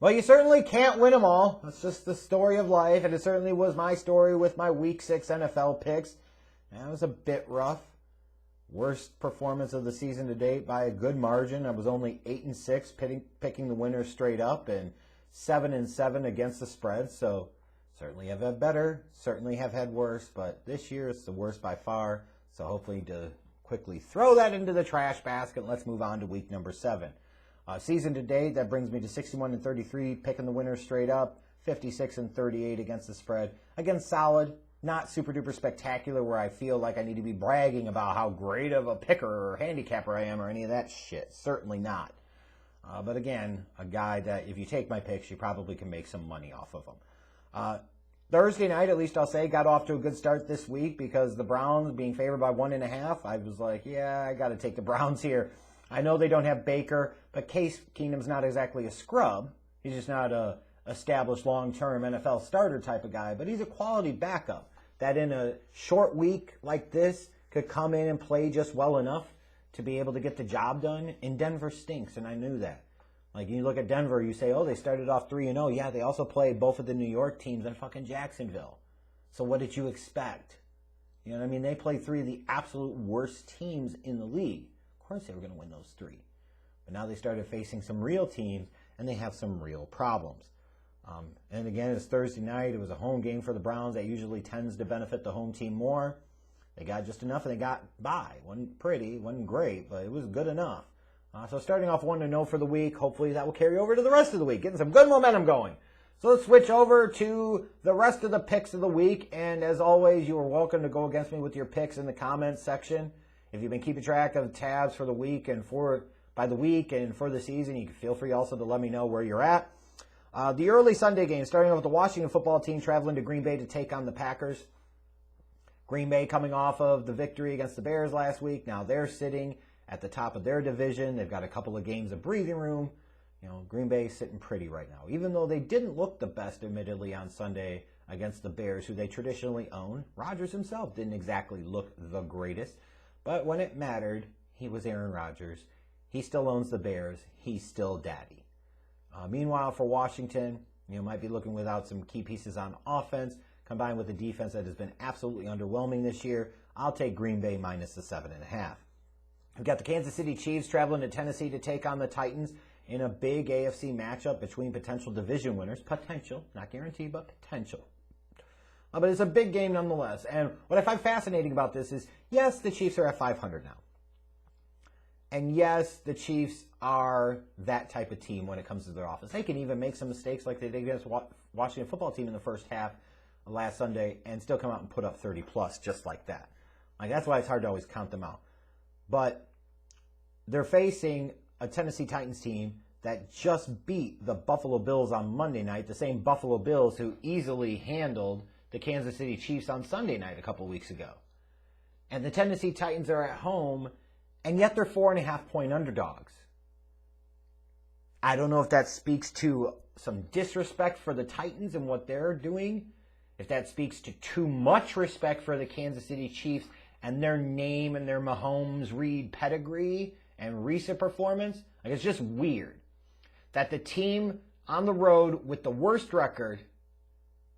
Well, you certainly can't win them all. That's just the story of life, and it certainly was my story with my Week 6 NFL picks. That was a bit rough. Worst performance of the season to date by a good margin. I was only 8-6 picking the winners straight up, and 7-7 against the spread. So certainly have had better, certainly have had worse, but this year it's the worst by far. So hopefully to quickly throw that into the trash basket. Let's move on to week number 7. Season to date, that brings me to 61-33, picking the winners straight up, 56-38 against the spread. Again, solid, not super duper spectacular where I feel like I need to be bragging about how great of a picker or handicapper I am or any of that shit. Certainly not. But again, a guy that if you take my picks, you probably can make some money off of them. Thursday night, at least I'll say, got off to a good start this week because the Browns being favored by 1.5, I was like, yeah, I got to take the Browns here. I know they don't have Baker, but Case Keenum's not exactly a scrub. He's just not a established long-term NFL starter type of guy, but he's a quality backup that in a short week like this could come in and play just well enough to be able to get the job done. And Denver stinks, and I knew that. Like, you look at Denver, you say, oh, they started off 3-0. Yeah, they also played both of the New York teams and fucking Jacksonville. So what did you expect? You know what I mean? They played 3 of the absolute worst teams in the league. Of course they were going to win those 3. But now they started facing some real teams, and they have some real problems. And again, it's Thursday night. It was a home game for the Browns. That usually tends to benefit the home team more. They got just enough, and they got by. Wasn't pretty, wasn't great, but it was good enough. So starting off 1-0 for the week. Hopefully that will carry over to the rest of the week, getting some good momentum going. So let's switch over to the rest of the picks of the week. And as always, you are welcome to go against me with your picks in the comments section. If you've been keeping track of tabs for the week and by the week and for the season, you can feel free also to let me know where you're at. The early Sunday game, starting off with the Washington football team traveling to Green Bay to take on the Packers. Green Bay coming off of the victory against the Bears last week. Now they're sitting at the top of their division. They've got a couple of games of breathing room. You know, Green Bay's sitting pretty right now. Even though they didn't look the best, admittedly, on Sunday against the Bears, who they traditionally own. Rodgers himself didn't exactly look the greatest. But when it mattered, he was Aaron Rodgers. He still owns the Bears. He's still daddy. Meanwhile, for Washington, might be looking without some key pieces on offense, combined with a defense that has been absolutely underwhelming this year. I'll take Green Bay minus the 7.5. We've got the Kansas City Chiefs traveling to Tennessee to take on the Titans in a big AFC matchup between potential division winners. Potential, not guaranteed, but potential. But it's a big game nonetheless. And what I find fascinating about this is, yes, the Chiefs are at 500 now. And yes, the Chiefs are that type of team when it comes to their offense. They can even make some mistakes like they did against Washington football team in the first half last Sunday and still come out and put up 30-plus just like that. Like, that's why it's hard to always count them out. But they're facing a Tennessee Titans team that just beat the Buffalo Bills on Monday night, the same Buffalo Bills who easily handled the Kansas City Chiefs on Sunday night a couple weeks ago. And the Tennessee Titans are at home, and yet they're 4.5-point underdogs. I don't know if that speaks to some disrespect for the Titans and what they're doing, if that speaks to too much respect for the Kansas City Chiefs and their name and their Mahomes, Reed pedigree and recent performance. Like, it's just weird that the team on the road with the worst record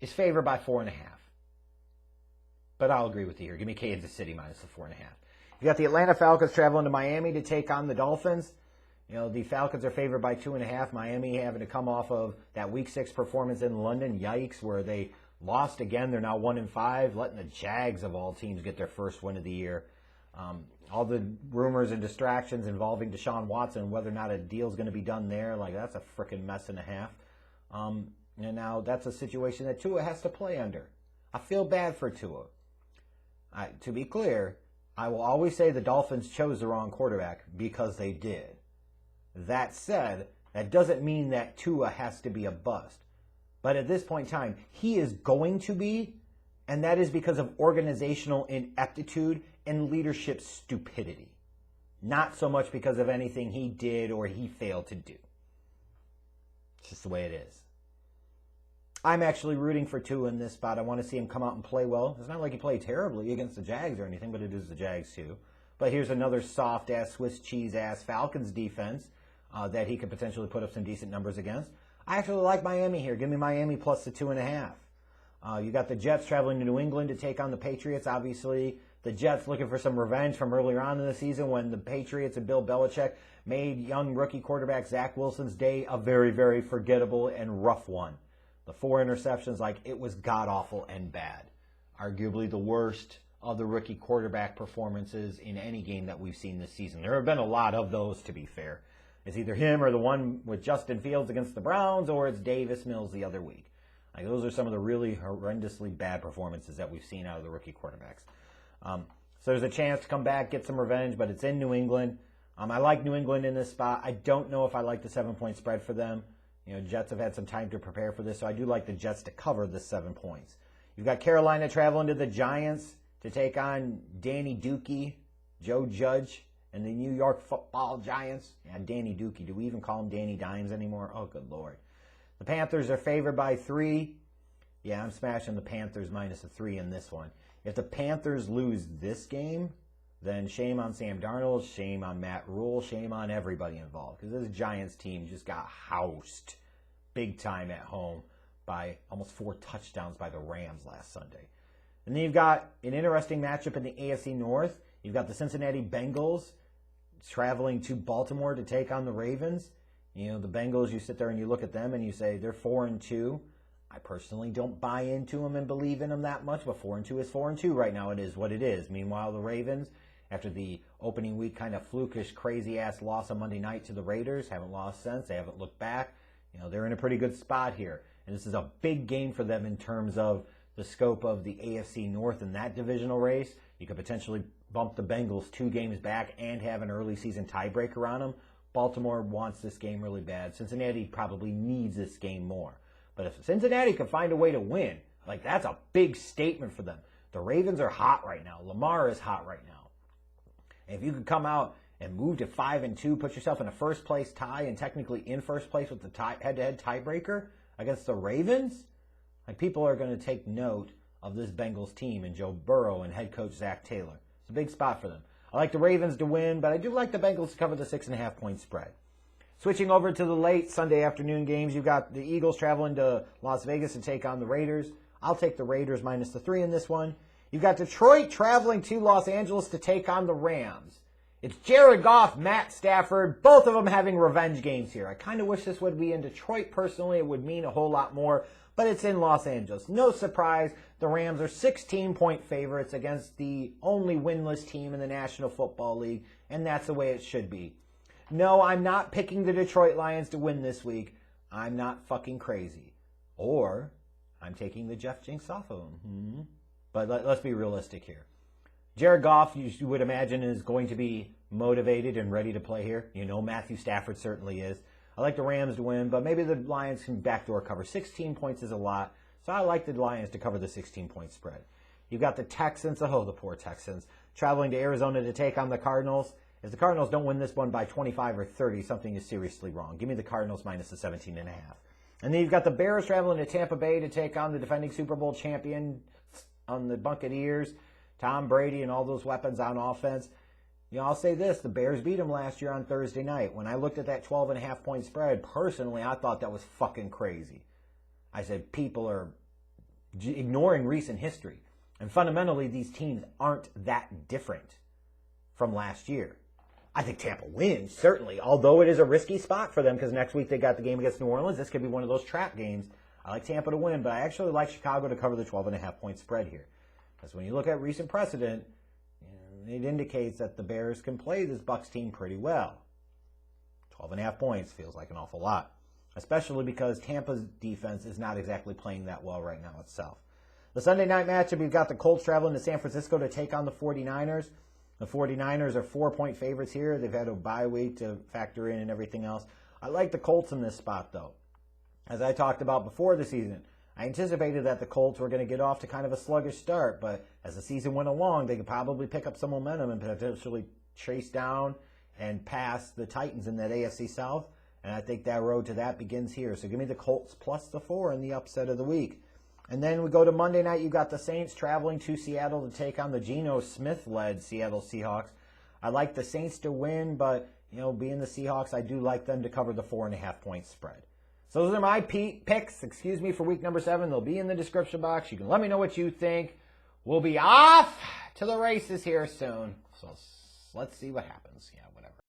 is favored by 4.5. But I'll agree with you here. Give me Kansas City minus the 4.5. You got the Atlanta Falcons traveling to Miami to take on the Dolphins. The Falcons are favored by 2.5. Miami having to come off of that Week 6 performance in London. Yikes, where they lost again. They're now 1-5, letting the Jags of all teams get their first win of the year. All the rumors and distractions involving Deshaun Watson, whether or not a deal's going to be done there, like, that's a freaking mess and a half. And now that's a situation that Tua has to play under. I feel bad for Tua. To be clear, I will always say the Dolphins chose the wrong quarterback because they did. That said, that doesn't mean that Tua has to be a bust. But at this point in time, he is going to be, and that is because of organizational ineptitude and leadership stupidity. Not so much because of anything he did or he failed to do. It's just the way it is. I'm actually rooting for Tua in this spot. I want to see him come out and play well. It's not like he played terribly against the Jags or anything, but it is the Jags too. But here's another soft-ass, Swiss cheese-ass Falcons defense that he could potentially put up some decent numbers against. I actually like Miami here. Give me Miami plus the 2.5. You got the Jets traveling to New England to take on the Patriots. Obviously, the Jets looking for some revenge from earlier on in the season when the Patriots and Bill Belichick made young rookie quarterback Zach Wilson's day a very, very forgettable and rough one. The 4 interceptions, like, it was god-awful and bad. Arguably the worst of the rookie quarterback performances in any game that we've seen this season. There have been a lot of those, to be fair. It's either him or the one with Justin Fields against the Browns, or it's Davis Mills the other week. Like, those are some of the really horrendously bad performances that we've seen out of the rookie quarterbacks. So there's a chance to come back, get some revenge, but it's in New England. I like New England in this spot. I don't know if I like the 7-point spread for them. You know, Jets have had some time to prepare for this, so I do like the Jets to cover the 7 points. You've got Carolina traveling to the Giants to take on Danny Dookie, Joe Judge, and the New York Football Giants. Yeah, Danny Dookie. Do we even call him Danny Dimes anymore? Oh, good Lord. The Panthers are favored by 3. Yeah, I'm smashing the Panthers minus a 3 in this one. If the Panthers lose this game, then shame on Sam Darnold, shame on Matt Rule, shame on everybody involved. Because this Giants team just got housed big time at home by almost 4 touchdowns by the Rams last Sunday. And then you've got an interesting matchup in the AFC North. You've got the Cincinnati Bengals traveling to Baltimore to take on the Ravens. You know, the Bengals, you sit there and you look at them and you say they're 4-2. I personally don't buy into them and believe in them that much, but 4-2 is 4-2 right now. It is what it is. Meanwhile, the Ravens, after the opening week kind of flukish, crazy-ass loss on Monday night to the Raiders, haven't lost since. They haven't looked back. You know, they're in a pretty good spot here. And this is a big game for them in terms of the scope of the AFC North in that divisional race. You could potentially bump the Bengals 2 games back and have an early season tiebreaker on them. Baltimore wants this game really bad. Cincinnati probably needs this game more. But if Cincinnati can find a way to win, like, that's a big statement for them. The Ravens are hot right now. Lamar is hot right now. And if you could come out and move to 5-2, put yourself in a first-place tie and technically in first place with the head-to-head tiebreaker against the Ravens, like, people are going to take note of this Bengals team and Joe Burrow and head coach Zach Taylor. It's a big spot for them. I like the Ravens to win, but I do like the Bengals to cover the 6.5-point spread. Switching over to the late Sunday afternoon games, you've got the Eagles traveling to Las Vegas to take on the Raiders. I'll take the Raiders minus the 3 in this one. You've got Detroit traveling to Los Angeles to take on the Rams. It's Jared Goff, Matt Stafford, both of them having revenge games here. I kind of wish this would be in Detroit personally. It would mean a whole lot more, but it's in Los Angeles. No surprise, the Rams are 16-point favorites against the only winless team in the National Football League, and that's the way it should be. No, I'm not picking the Detroit Lions to win this week. I'm not fucking crazy. Or I'm taking the Jeff Jinx off of them. But let's be realistic here. Jared Goff, you would imagine, is going to be motivated and ready to play here. You know, Matthew Stafford certainly is. I like the Rams to win, but maybe the Lions can backdoor cover. 16 points is a lot, so I like the Lions to cover the 16-point spread. You've got the Texans, oh, the poor Texans, traveling to Arizona to take on the Cardinals. If the Cardinals don't win this one by 25 or 30, something is seriously wrong. Give me the Cardinals minus the 17.5. And then you've got the Bears traveling to Tampa Bay to take on the defending Super Bowl champion on the Buccaneers, Tom Brady and all those weapons on offense. You know, I'll say this, the Bears beat them last year on Thursday night. When I looked at that 12.5-point spread, personally, I thought that was fucking crazy. I said, people are ignoring recent history. And fundamentally, these teams aren't that different from last year. I think Tampa wins, certainly, although it is a risky spot for them because next week they got the game against New Orleans. This could be one of those trap games. I like Tampa to win, but I actually like Chicago to cover the 12.5-point spread here. Because when you look at recent precedent, it indicates that the Bears can play this Bucs team pretty well. 12.5 points feels like an awful lot, especially because Tampa's defense is not exactly playing that well right now itself. The Sunday night matchup, you've got the Colts traveling to San Francisco to take on the 49ers. The 49ers are 4-point favorites here. They've had a bye week to factor in and everything else. I like the Colts in this spot, though. As I talked about before the season, I anticipated that the Colts were going to get off to kind of a sluggish start, but as the season went along, they could probably pick up some momentum and potentially chase down and pass the Titans in that AFC South, and I think that road to that begins here. So give me the Colts plus the 4 in the upset of the week. And then we go to Monday night. You've got the Saints traveling to Seattle to take on the Geno Smith-led Seattle Seahawks. I like the Saints to win, but, you know, being the Seahawks, I do like them to cover the 4.5-point spread. So those are my picks, for week number 7. They'll be in the description box. You can let me know what you think. We'll be off to the races here soon. So let's see what happens. Yeah, whatever.